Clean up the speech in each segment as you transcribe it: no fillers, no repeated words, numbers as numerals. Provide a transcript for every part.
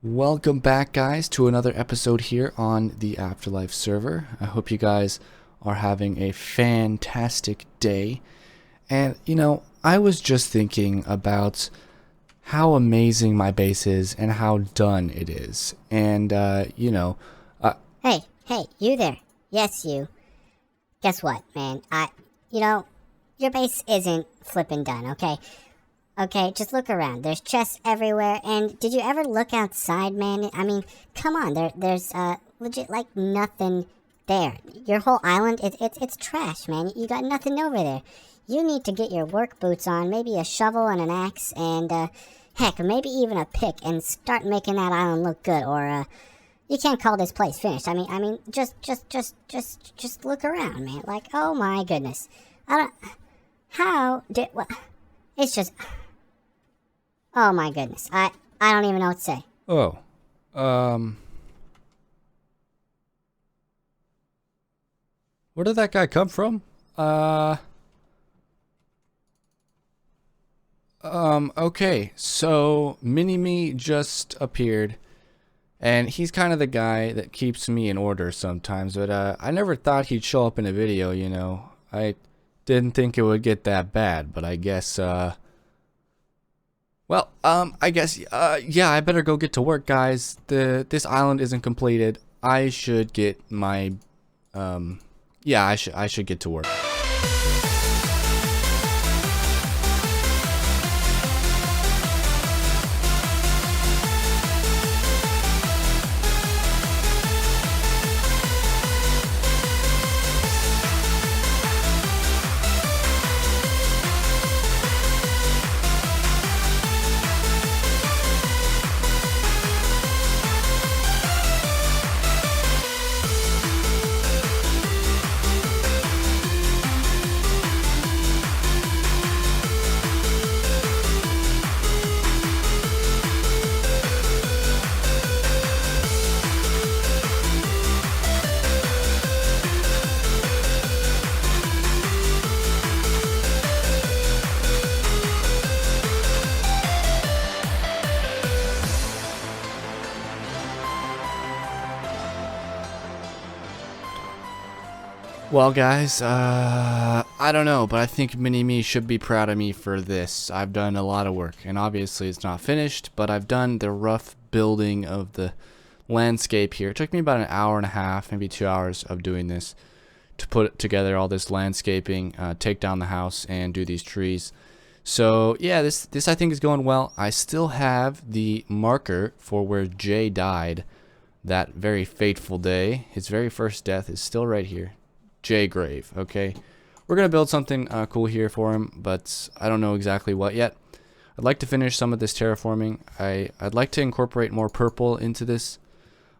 Welcome back, guys, to another episode here on the AfterLife server. I hope you guys are having a fantastic day. And, I was just thinking about how amazing my base is and how done it is. And, Hey, you there. Yes, you. Guess what, man? Your base isn't flippin' done, okay? Okay, just look around. There's chests everywhere, and did you ever look outside, man? I mean, come on, there's legit, like, nothing there. Your whole island, it's trash, man. You got nothing over there. You need to get your work boots on, maybe a shovel and an axe, and, heck, maybe even a pick, and start making that island look good, or, you can't call this place finished. I mean, just look around, man. Like, oh my goodness. It's just... Oh my goodness. I don't even know what to say. Oh, where did that guy come from? Okay, so Mini-Me just appeared, and he's kind of the guy that keeps me in order sometimes, but, I never thought he'd show up in a video, I didn't think it would get that bad, but I guess, yeah, I better go get to work, guys. This island isn't completed. I should get my, yeah, I should get to work. Well, guys, I don't know, but I think Mini-Me should be proud of me for this. I've done a lot of work, and obviously it's not finished, but I've done the rough building of the landscape here. It took me about an hour and a half, maybe 2 hours of doing this to put together all this landscaping, take down the house, and do these trees. So, yeah, this I think is going well. I still have the marker for where Jay died that very fateful day. His very first death is still right here. J grave. Okay, we're gonna build something cool here for him, but I don't know exactly what yet. I'd like to finish some of this terraforming. I'd like to incorporate more purple into this.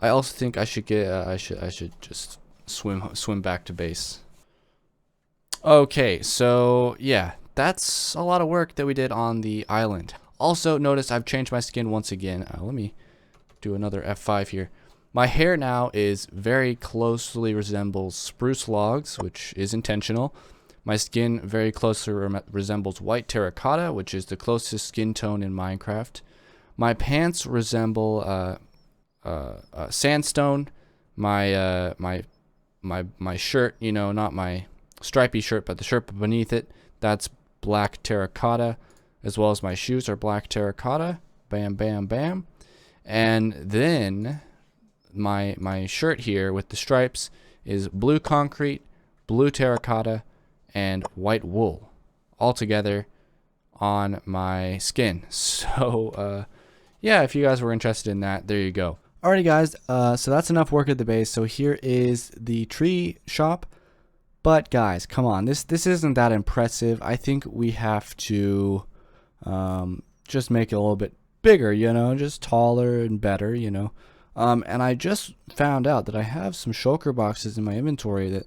I also think I should get I should just swim back to base. Okay, so yeah, that's a lot of work that we did on the island. Also, notice I've changed my skin once again. Let me do another F5 here. My hair now is very closely resembles spruce logs, which is intentional. My skin very closely resembles white terracotta, which is the closest skin tone in Minecraft. My pants resemble sandstone. My shirt, not my stripy shirt, but the shirt beneath it, that's black terracotta, as well as my shoes are black terracotta. Bam, bam, bam. And then my shirt here with the stripes is blue concrete, blue terracotta, and white wool all together on my skin. So yeah, if you guys were interested in that, there you go. Alrighty, guys, so that's enough work at the base. So here is the tree shop. But guys, come on, this isn't that impressive. I think we have to just make it a little bit bigger, just taller and better, and I just found out that I have some shulker boxes in my inventory that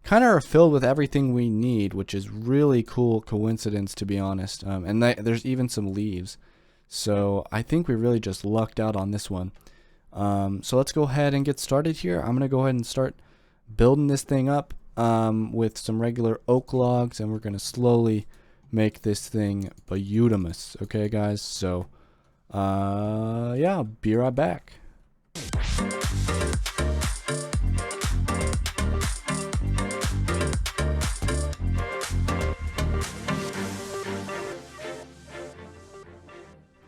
kind of are filled with everything we need, which is really cool coincidence, to be honest. And there's even some leaves. So I think we really just lucked out on this one. So let's go ahead and get started here. I'm going to go ahead and start building this thing up with some regular oak logs, and we're going to slowly make this thing beautimous. Okay, guys? So Yeah, I'll be right back.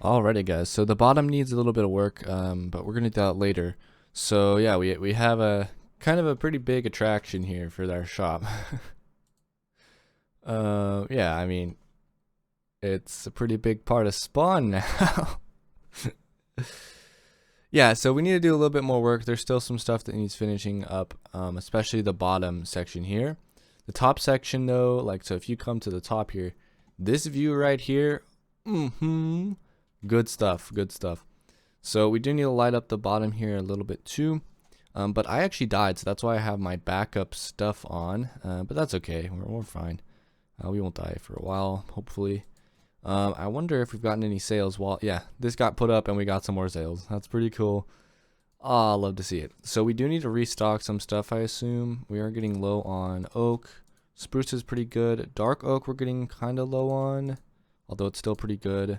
Alrighty guys, so the bottom needs a little bit of work, but we're gonna do that later. So yeah, we have a kind of a pretty big attraction here for our shop. Yeah, I mean, it's a pretty big part of spawn now. Yeah, so we need to do a little bit more work. There's still some stuff that needs finishing up, especially the bottom section here. The top section though, like, so if you come to the top here, this view right here, good stuff, good stuff. So we do need to light up the bottom here a little bit too. But I actually died, so that's why I have my backup stuff on. But that's okay, we're fine. We won't die for a while, hopefully. I wonder if we've gotten any sales while, yeah, this got put up and we got some more sales. That's pretty cool. Ah, I love to see it. So we do need to restock some stuff, I assume. We are getting low on oak. Spruce is pretty good. Dark oak we're getting kind of low on, although it's still pretty good.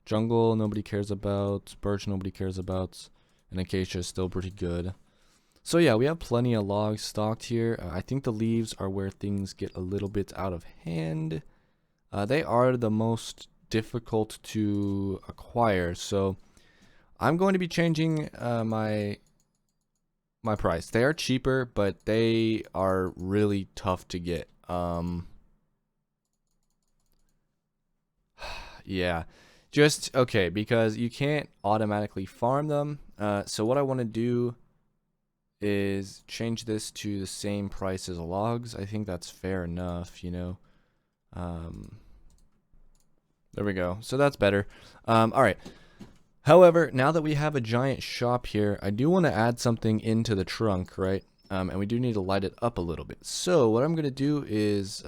Jungle nobody cares about. Birch nobody cares about. And acacia is still pretty good. So yeah, we have plenty of logs stocked here. I think the leaves are where things get a little bit out of hand. They are the most difficult to acquire, so I'm going to be changing my price. They are cheaper, but they are really tough to get. Yeah, just okay, because you can't automatically farm them. So what I want to do is change this to the same price as logs. I think that's fair enough, you know. There we go. So that's better. All right. However, now that we have a giant shop here, I do want to add something into the trunk, right? And we do need to light it up a little bit. So what I'm going to do is,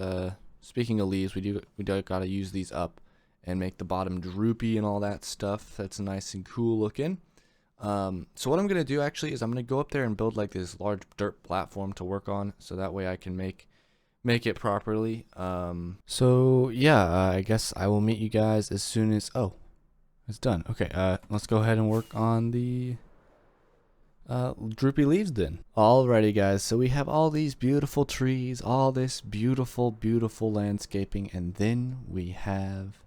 speaking of leaves, we do got to use these up and make the bottom droopy and all that stuff. That's nice and cool looking. So what I'm going to do actually is I'm going to go up there and build like this large dirt platform to work on, so that way I can make it properly. So yeah, I guess I will meet you guys as soon as, oh, it's done. Okay, let's go ahead and work on the droopy leaves then. Alrighty guys, so we have all these beautiful trees, all this beautiful, beautiful landscaping, and then we have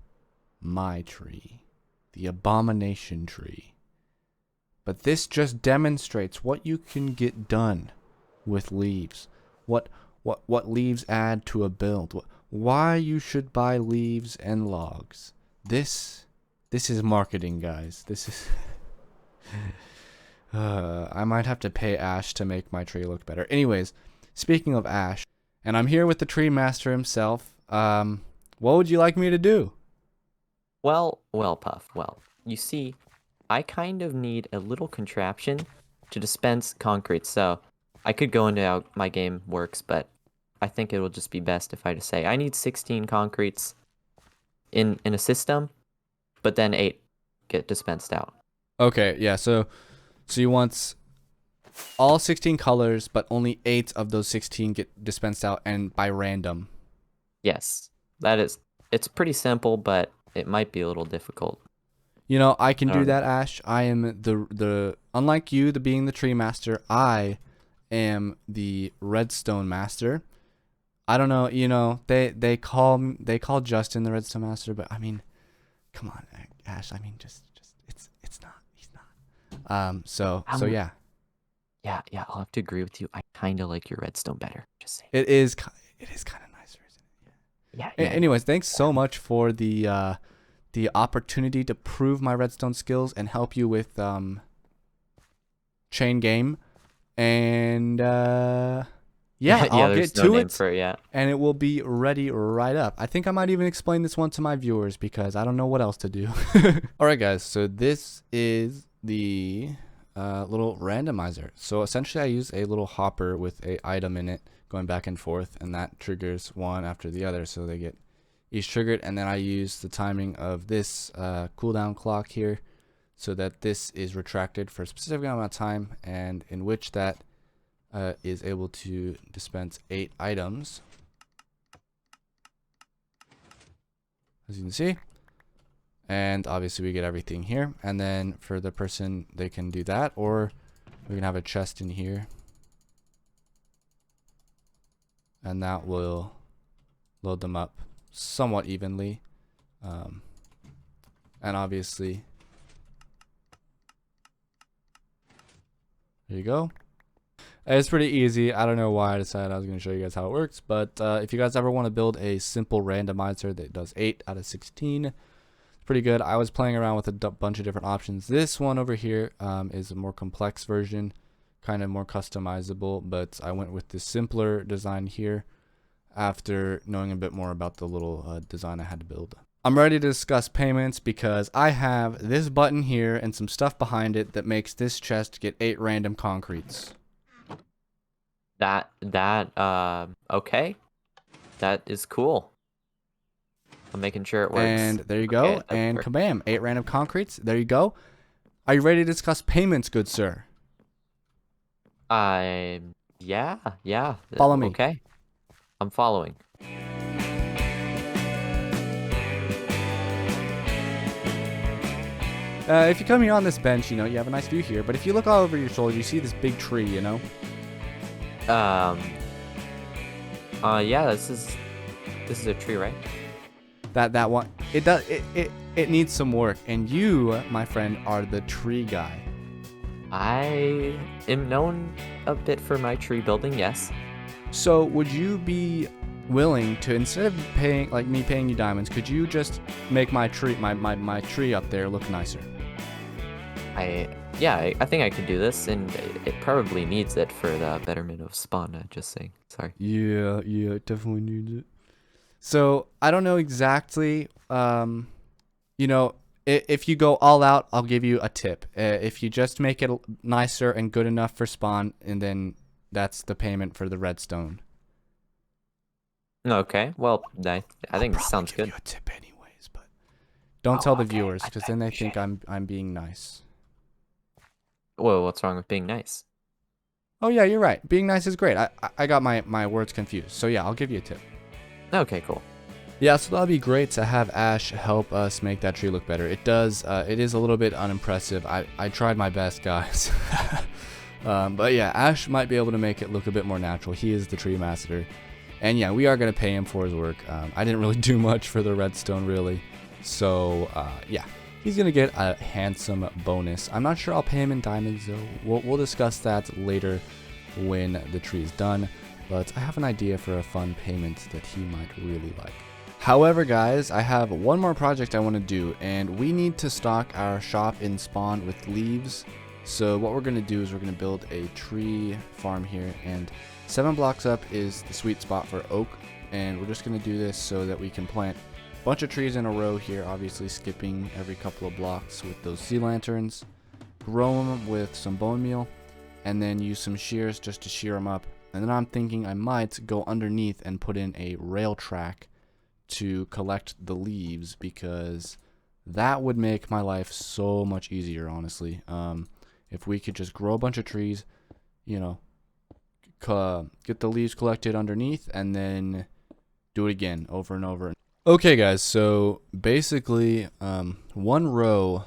my tree, the abomination tree. But this just demonstrates what you can get done with leaves. What leaves add to a build. Why you should buy leaves and logs. This is marketing, guys. This is I might have to pay Ash to make my tree look better. Anyways, speaking of Ash, and I'm here with the tree master himself. What would you like me to do? Well, Puff. Well, you see, I kind of need a little contraption to dispense concrete, so I could go into how my game works, but I think it will just be best if I just say I need 16 concretes in a system, but then 8 get dispensed out. Okay, yeah, so you want all 16 colors, but only 8 of those 16 get dispensed out, and by random. Yes, it's pretty simple, but it might be a little difficult. You know, I can do that, Ash. I am the unlike you, being the tree master, I am the redstone master. I don't know, you know, they call Justin the redstone master, but I mean, come on, Ash. I mean, just it's not. He's not. So yeah. Yeah, I'll have to agree with you. I kind of like your redstone better. Just saying. It is kind of nicer, isn't it? Yeah. Anyways, thanks so much for the opportunity to prove my redstone skills and help you with chain game, and yeah, I'll get to it, and it will be ready right up. I think I might even explain this one to my viewers because I don't know what else to do. Alright guys, so this is the little randomizer. So essentially I use a little hopper with a item in it going back and forth, and that triggers one after the other, so they get each triggered, and then I use the timing of this cooldown clock here so that this is retracted for a specific amount of time, and in which that is able to dispense 8 items, as you can see. And obviously we get everything here. And then for the person, they can do that, or we can have a chest in here. And that will load them up somewhat evenly. And obviously, there you go. It's pretty easy. I don't know why I decided I was going to show you guys how it works, but if you guys ever want to build a simple randomizer that does 8 out of 16, it's pretty good. I was playing around with a bunch of different options. This one over here is a more complex version, kind of more customizable, but I went with the simpler design here after knowing a bit more about the little design I had to build. I'm ready to discuss payments because I have this button here and some stuff behind it that makes this chest get 8 random concretes. Okay. That is cool. I'm making sure it works. And there you go. Okay, and kabam, 8 random concretes. There you go. Are you ready to discuss payments, good sir? Yeah. Follow me. Okay. I'm following. If you come here on this bench, you know, you have a nice view here. But if you look all over your shoulder, you see this big tree, you know? Yeah, this is a tree, right? That one. It needs some work. And you, my friend, are the tree guy. I am known a bit for my tree building, yes. So would you be willing to, instead of paying, like me paying you diamonds, could you just make my tree, my tree up there look nicer? I think I can do this, and it probably needs it for the betterment of spawn, just saying. Sorry. Yeah, it definitely needs it. So I don't know exactly, you know, if you go all out, I'll give you a tip. If you just make it nicer and good enough for spawn, and then that's the payment for the redstone. Okay, well, I think this sounds good. I'll give you a tip anyways, but don't tell the viewers, because then they think I'm being nice. Whoa, what's wrong with being nice? Oh yeah, you're right. Being nice is great. I got my words confused. So yeah, I'll give you a tip. Okay, cool. Yeah, so that'd be great to have Ash help us make that tree look better. It does. It is a little bit unimpressive. I tried my best, guys. But yeah, Ash might be able to make it look a bit more natural. He is the tree master. And yeah, we are going to pay him for his work. I didn't really do much for the redstone, really. So yeah, he's going to get a handsome bonus. I'm not sure I'll pay him in diamonds, though. We'll discuss that later when the tree is done. But I have an idea for a fun payment that he might really like. However, guys, I have one more project I want to do, and we need to stock our shop in spawn with leaves. So what we're going to do is we're going to build a tree farm here, and 7 blocks up is the sweet spot for oak, and we're just going to do this so that we can plant a bunch of trees in a row here, obviously skipping every couple of blocks with those sea lanterns, grow them with some bone meal, and then use some shears just to shear them up. And then I'm thinking I might go underneath and put in a rail track to collect the leaves, because that would make my life so much easier, honestly. If we could just grow a bunch of trees, you know, get the leaves collected underneath, and then do it again over and over. Okay, guys, so basically one row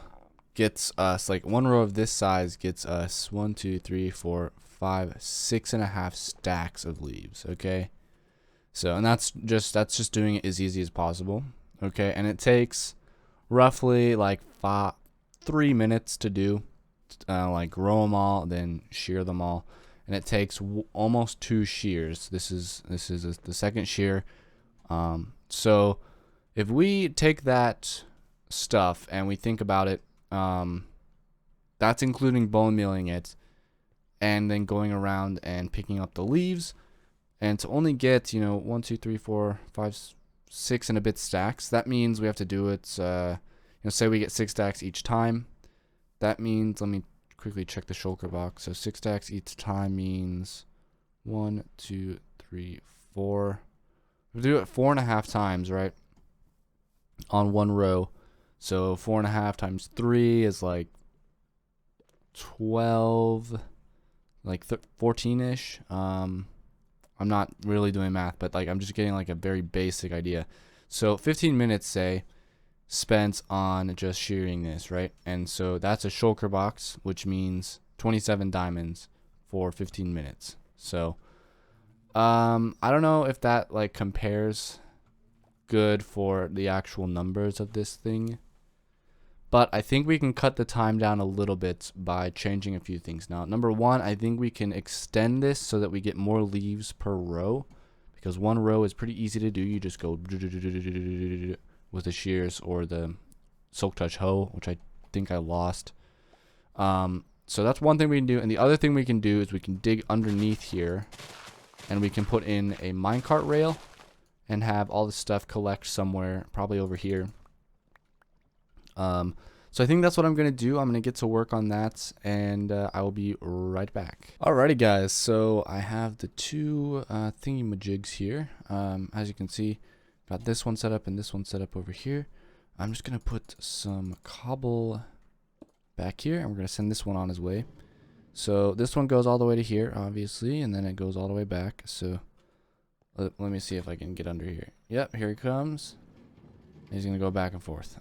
gets us, like one row of this size gets us 1, 2, 3, 4, 5, 6.5 stacks of leaves. Okay, so and that's just doing it as easy as possible. Okay, and it takes roughly like 3 minutes to do, like grow them all, then shear them all, and it takes almost 2 shears. This is the second shear. So if we take that stuff and we think about it, that's including bone mealing it, and then going around and picking up the leaves, and to only get, you know, 1, 2, 3, 4, 5, 6 and a bit stacks. That means we have to do it, you know, say we get 6 stacks each time. That means, let me quickly check the shulker box. So 6 stacks each time means 1, 2, 3, 4. We do it 4.5 times, right? On one row. So 4.5 times 3 is like 12, like 14-ish. I'm not really doing math, but like I'm just getting like a very basic idea. So 15 minutes, say. spent on just shearing this, right? And so that's a shulker box, which means 27 diamonds for 15 minutes. So I don't know if that like compares good for the actual numbers of this thing, but I think we can cut the time down a little bit by changing a few things. Now, number one, I think we can extend this so that we get more leaves per row, because one row is pretty easy to do. You just go with the shears or the silk touch hoe, which I think I lost. So that's one thing we can do. And the other thing we can do is we can dig underneath here and we can put in a minecart rail and have all this stuff collect somewhere, probably over here. So I think that's what I'm going to do. I'm going to get to work on that, and I will be right back. Alrighty, guys. So I have the two thingy-majigs here. As you can see, got this one set up and this one set up over here. I'm just going to put some cobble back here, and we're going to send this one on his way. So this one goes all the way to here, obviously, and then it goes all the way back. So let me see if I can get under here. Yep, here he comes. He's going to go back and forth.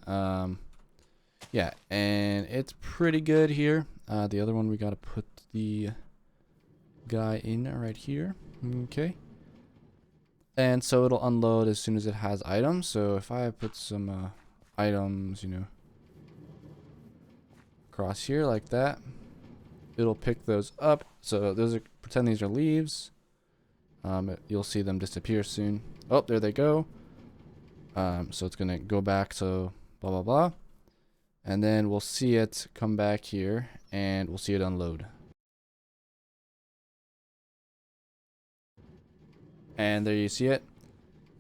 Yeah, and it's pretty good here. The other one, we got to put the guy in right here. Okay. And so it'll unload as soon as it has items. So if I put some items, you know, across here like that, it'll pick those up. So those are, pretend these are leaves. You'll see them disappear soon. Oh, there they go. So it's going to go back, so blah, blah, blah. And then we'll see it come back here, and we'll see it unload. And there you see it.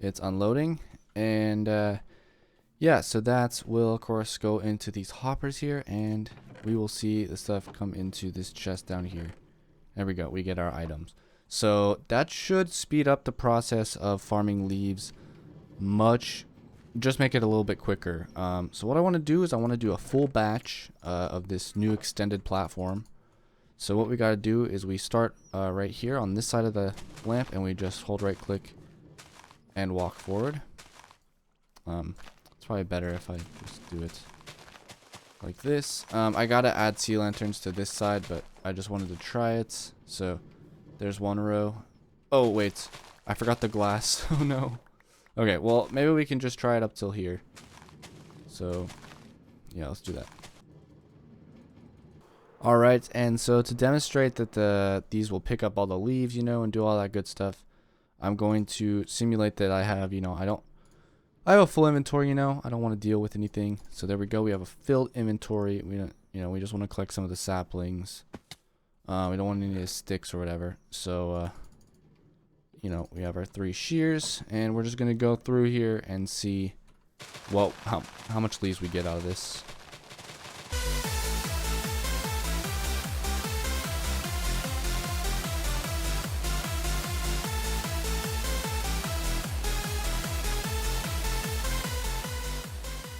It's unloading. And yeah, so that will, of course, go into these hoppers here, and we will see the stuff come into this chest down here. There we go. We get our items. So that should speed up the process of farming leaves much. Just make it a little bit quicker. So what I want to do is I want to do a full batch of this new extended platform. So what we got to do is we start right here on this side of the lamp, and we just hold right click and walk forward. It's probably better if I just do it like this. I got to add sea lanterns to this side, but I just wanted to try it. So there's one row. Oh, wait. I forgot the glass. Oh, no. Okay, well, maybe we can just try it up till here. So, yeah, let's do that. Alright, and so to demonstrate that these will pick up all the leaves, you know, and do all that good stuff, I'm going to simulate that I have, you know, I have a full inventory, you know, I don't want to deal with anything. So there we go, we have a filled inventory. We don't, you know, we just want to collect some of the saplings. We don't want any of the sticks or whatever. So, you know, we have our 3 shears, and we're just going to go through here and see, well, how much leaves we get out of this.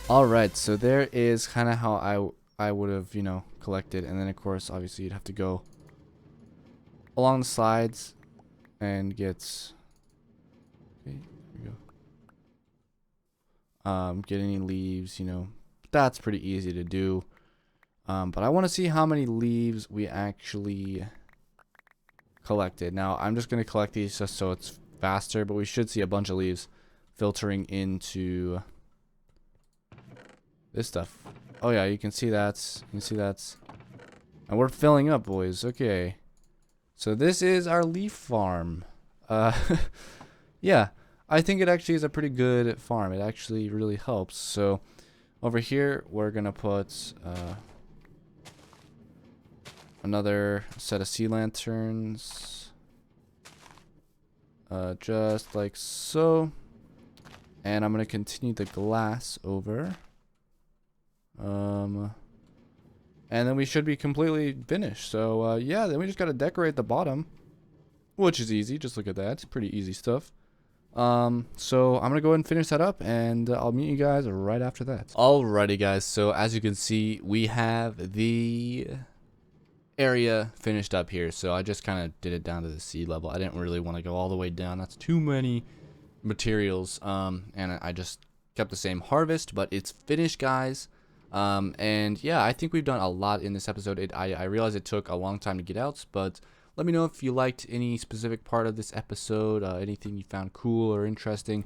Alright, so there is kind of how I would have, you know, collected, and then of course, obviously, you'd have to go along the sides and get, okay, there we go. Get any leaves, you know, that's pretty easy to do. But I want to see how many leaves we actually collected. Now, I'm just going to collect these just so it's faster, but we should see a bunch of leaves filtering into this stuff. Oh yeah, you can see that. You can see that. And we're filling up, boys. Okay. So this is our leaf farm. Yeah, I think it actually is a pretty good farm. It actually really helps. So over here, we're going to put another set of sea lanterns. Just like so. And I'm going to continue the glass over. And then we should be completely finished. So, yeah, then we just got to decorate the bottom, which is easy. Just look at that. It's pretty easy stuff. So I'm going to go ahead and finish that up, and I'll meet you guys right after that. Alrighty, guys. So as you can see, we have the area finished up here. So I just kind of did it down to the sea level. I didn't really want to go all the way down. That's too many materials. And I just kept the same harvest, but it's finished, guys. And yeah, I think we've done a lot in this episode. I realize it took a long time to get out, but let me know if you liked any specific part of this episode, anything you found cool or interesting.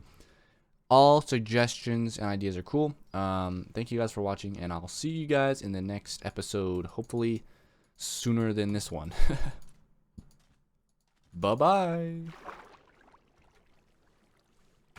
All suggestions and ideas are cool. Thank you guys for watching, and I'll see you guys in the next episode, hopefully sooner than this one. Bye-bye.